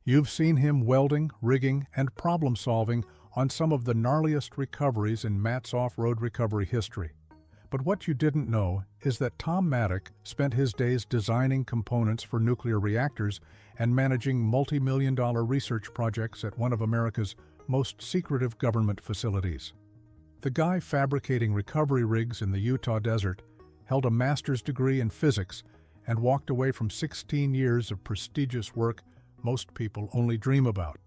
You've seen him welding, rigging, and problem-solving on some of the gnarliest recoveries in Matt's off-road recovery history. But what you didn't know is that Tom Maddock spent his days designing components for nuclear reactors and managing multi-million-dollar research projects at one of America's most secretive government facilities. The guy fabricating recovery rigs in the Utah desert held a master's degree in physics and walked away from 16 years of prestigious work most people only dream about.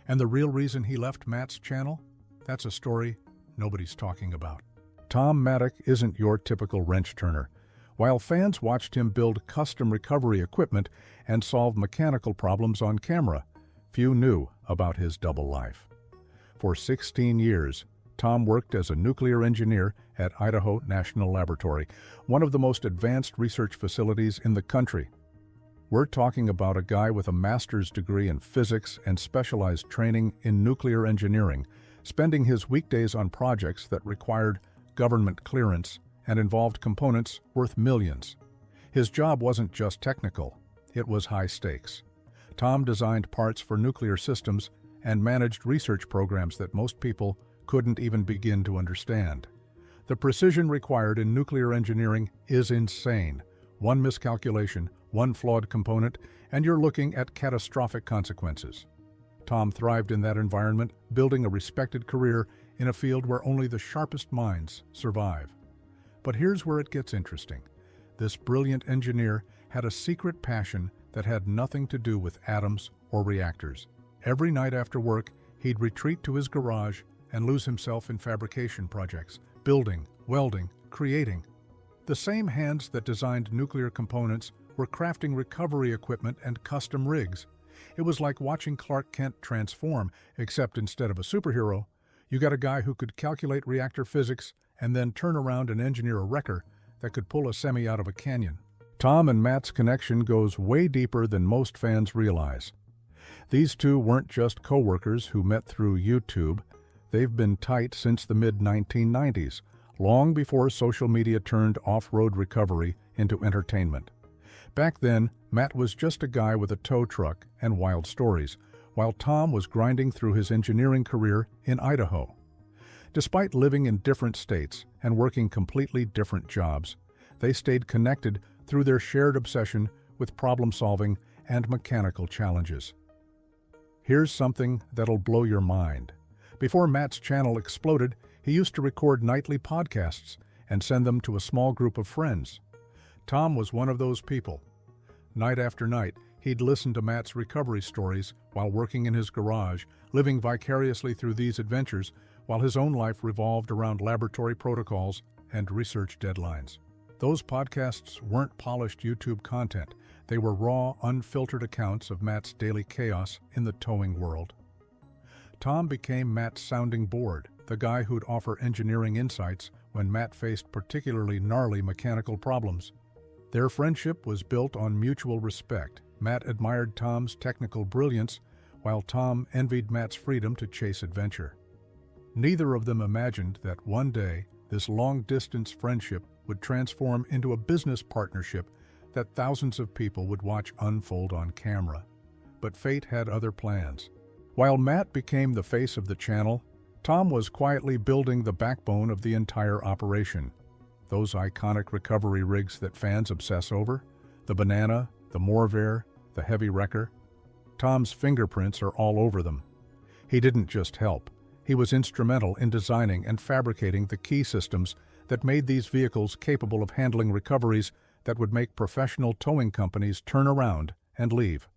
And the real reason he left Matt's channel? That's a story nobody's talking about. Tom Maddock isn't your typical wrench turner. While fans watched him build custom recovery equipment and solve mechanical problems on camera, few knew about his double life. For 16 years, Tom worked as a nuclear engineer at Idaho National Laboratory, one of the most advanced research facilities in the country. We're talking about a guy with a master's degree in physics and specialized training in nuclear engineering, spending his weekdays on projects that required government clearance and involved components worth millions. His job wasn't just technical, it was high stakes. Tom designed parts for nuclear systems and managed research programs that most people couldn't even begin to understand. The precision required in nuclear engineering is insane. One miscalculation, one flawed component, and you're looking at catastrophic consequences. Tom thrived in that environment, building a respected career in a field where only the sharpest minds survive. But here's where it gets interesting. This brilliant engineer had a secret passion that had nothing to do with atoms or reactors. Every night after work, he'd retreat to his garage and lose himself in fabrication projects, building, welding, creating. The same hands that designed nuclear components were crafting recovery equipment and custom rigs. It was like watching Clark Kent transform, except instead of a superhero, you got a guy who could calculate reactor physics and then turn around and engineer a wrecker that could pull a semi out of a canyon. Tom and Matt's connection goes way deeper than most fans realize. These two weren't just co-workers who met through YouTube. They've been tight since the mid-1990s, long before social media turned off-road recovery into entertainment. Back then, Matt was just a guy with a tow truck and wild stories, while Tom was grinding through his engineering career in Idaho. Despite living in different states and working completely different jobs, they stayed connected through their shared obsession with problem-solving and mechanical challenges. Here's something that'll blow your mind. Before Matt's channel exploded, he used to record nightly podcasts and send them to a small group of friends. Tom was one of those people. Night after night, he'd listen to Matt's recovery stories while working in his garage, living vicariously through these adventures while his own life revolved around laboratory protocols and research deadlines. Those podcasts weren't polished YouTube content. They were raw, unfiltered accounts of Matt's daily chaos in the towing world. Tom became Matt's sounding board, the guy who'd offer engineering insights when Matt faced particularly gnarly mechanical problems. Their friendship was built on mutual respect. Matt admired Tom's technical brilliance, while Tom envied Matt's freedom to chase adventure. Neither of them imagined that one day, this long-distance friendship would transform into a business partnership that thousands of people would watch unfold on camera. But fate had other plans. While Matt became the face of the channel, Tom was quietly building the backbone of the entire operation. Those iconic recovery rigs that fans obsess over, the Banana, the Morvair, the Heavy Wrecker, Tom's fingerprints are all over them. He didn't just help. He was instrumental in designing and fabricating the key systems that made these vehicles capable of handling recoveries that would make professional towing companies turn around and leave.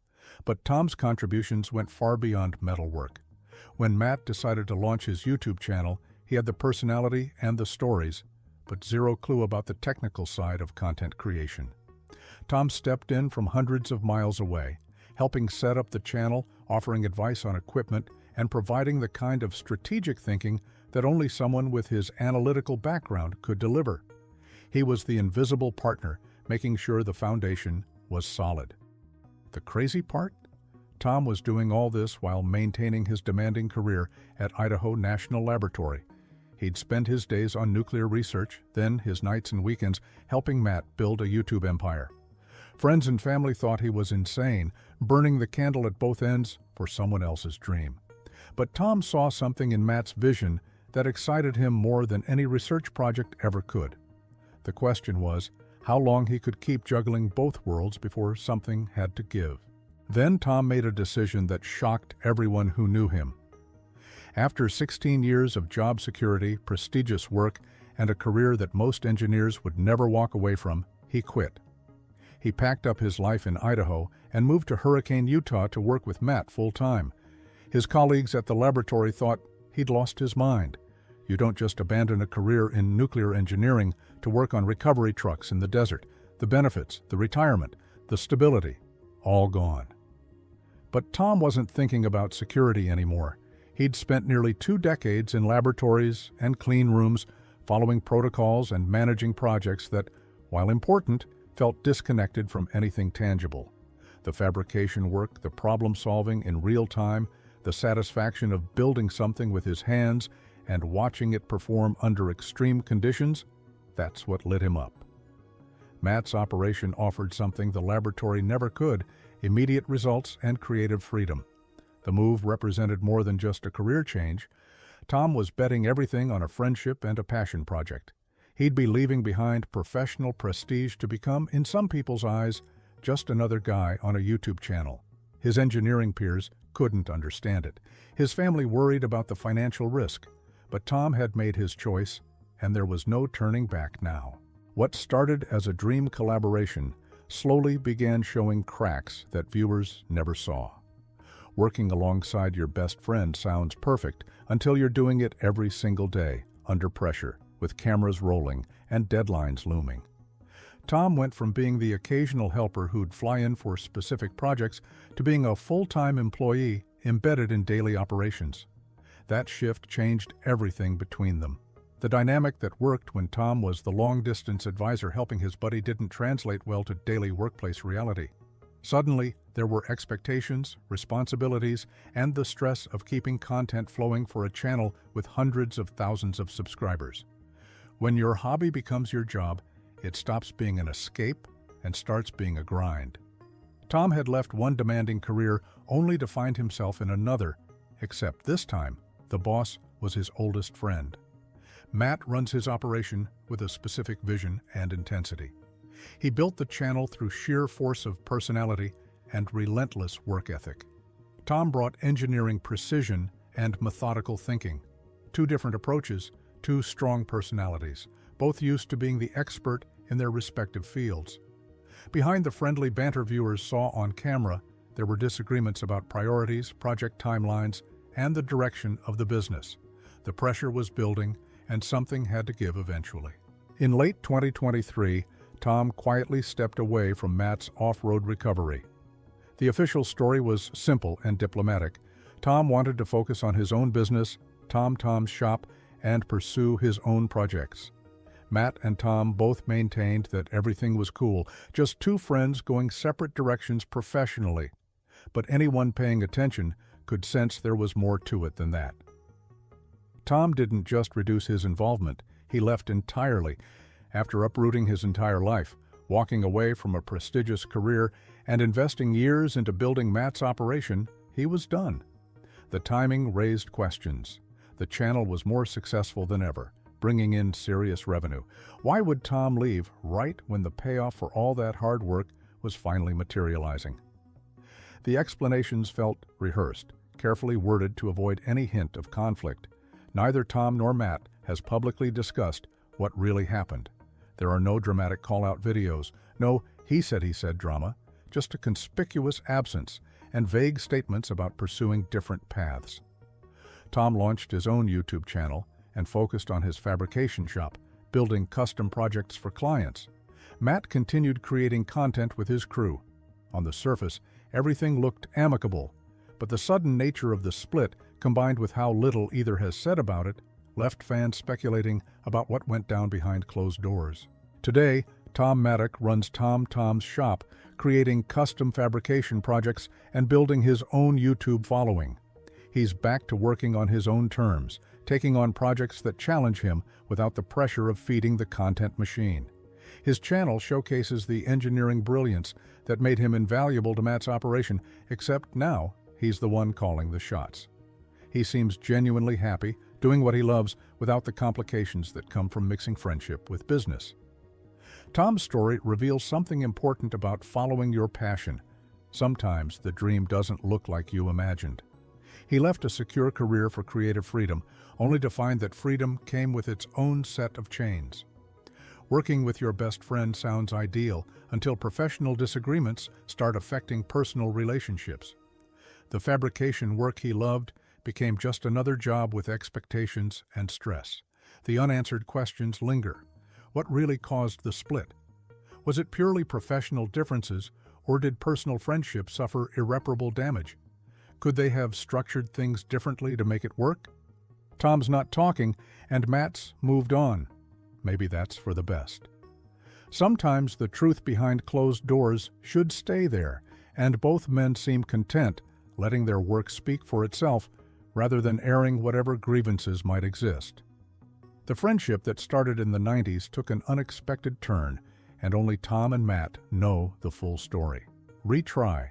But Tom's contributions went far beyond metalwork. When Matt decided to launch his YouTube channel, he had the personality and the stories, but zero clue about the technical side of content creation. Tom stepped in from hundreds of miles away, helping set up the channel, offering advice on equipment, and providing the kind of strategic thinking that only someone with his analytical background could deliver. He was the invisible partner, making sure the foundation was solid. The crazy part? Tom was doing all this while maintaining his demanding career at Idaho National Laboratory. He'd spend his days on nuclear research, then his nights and weekends helping Matt build a YouTube empire. Friends and family thought he was insane, burning the candle at both ends for someone else's dream. But Tom saw something in Matt's vision that excited him more than any research project ever could. The question was how long he could keep juggling both worlds before something had to give. Then Tom made a decision that shocked everyone who knew him. After 16 years of job security, prestigious work, and a career that most engineers would never walk away from, he quit. He packed up his life in Idaho and moved to Hurricane, Utah to work with Matt full-time. His colleagues at the laboratory thought he'd lost his mind. You don't just abandon a career in nuclear engineering to work on recovery trucks in the desert. The benefits, the retirement, the stability, all gone. But Tom wasn't thinking about security anymore. He'd spent nearly 2 decades in laboratories and clean rooms, following protocols and managing projects that, while important, felt disconnected from anything tangible. The fabrication work, the problem-solving in real time, the satisfaction of building something with his hands and watching it perform under extreme conditions, that's what lit him up. Matt's operation offered something the laboratory never could: immediate results and creative freedom. The move represented more than just a career change. Tom was betting everything on a friendship and a passion project. He'd be leaving behind professional prestige to become, in some people's eyes, just another guy on a YouTube channel. His engineering peers couldn't understand it. His family worried about the financial risk. But Tom had made his choice, and there was no turning back now. What started as a dream collaboration slowly began showing cracks that viewers never saw. Working alongside your best friend sounds perfect until you're doing it every single day, under pressure, with cameras rolling and deadlines looming. Tom went from being the occasional helper who'd fly in for specific projects to being a full-time employee embedded in daily operations. That shift changed everything between them. The dynamic that worked when Tom was the long-distance advisor helping his buddy didn't translate well to daily workplace reality. Suddenly, there were expectations, responsibilities, and the stress of keeping content flowing for a channel with hundreds of thousands of subscribers. When your hobby becomes your job, it stops being an escape and starts being a grind. Tom had left one demanding career only to find himself in another, except this time, the boss was his oldest friend. Matt runs his operation with a specific vision and intensity. He built the channel through sheer force of personality and relentless work ethic. Tom brought engineering precision and methodical thinking. 2 different approaches, 2 strong personalities, both used to being the expert in their respective fields. Behind the friendly banter viewers saw on camera, there were disagreements about priorities, project timelines, and the direction of the business. The pressure was building, and something had to give eventually. In late 2023, Tom quietly stepped away from Matt's off-road recovery. The official story was simple and diplomatic. Tom wanted to focus on his own business, Tom's shop, and pursue his own projects. Matt and Tom both maintained that everything was cool, just 2 friends going separate directions professionally. But anyone paying attention could sense there was more to it than that. Tom didn't just reduce his involvement, he left entirely. After uprooting his entire life, walking away from a prestigious career, and investing years into building Matt's operation, he was done. The timing raised questions. The channel was more successful than ever, bringing in serious revenue. Why would Tom leave right when the payoff for all that hard work was finally materializing? The explanations felt rehearsed, carefully worded to avoid any hint of conflict. Neither Tom nor Matt has publicly discussed what really happened. There are no dramatic call-out videos, no he said drama, just a conspicuous absence and vague statements about pursuing different paths. Tom launched his own YouTube channel and focused on his fabrication shop, building custom projects for clients. Matt continued creating content with his crew. On the surface, everything looked amicable, but the sudden nature of the split, combined with how little either has said about it, left fans speculating about what went down behind closed doors. Today, Tom Maddock runs Tom's shop, creating custom fabrication projects and building his own YouTube following. He's back to working on his own terms, taking on projects that challenge him without the pressure of feeding the content machine. His channel showcases the engineering brilliance that made him invaluable to Matt's operation, except now he's the one calling the shots. He seems genuinely happy, doing what he loves without the complications that come from mixing friendship with business. Tom's story reveals something important about following your passion. Sometimes the dream doesn't look like you imagined. He left a secure career for creative freedom, only to find that freedom came with its own set of chains. Working with your best friend sounds ideal until professional disagreements start affecting personal relationships. The fabrication work he loved became just another job with expectations and stress. The unanswered questions linger. What really caused the split? Was it purely professional differences, or did personal friendships suffer irreparable damage? Could they have structured things differently to make it work? Tom's not talking, and Matt's moved on. Maybe that's for the best. Sometimes the truth behind closed doors should stay there, and both men seem content, letting their work speak for itself, rather than airing whatever grievances might exist. The friendship that started in the 90s took an unexpected turn, and only Tom and Matt know the full story. Retry.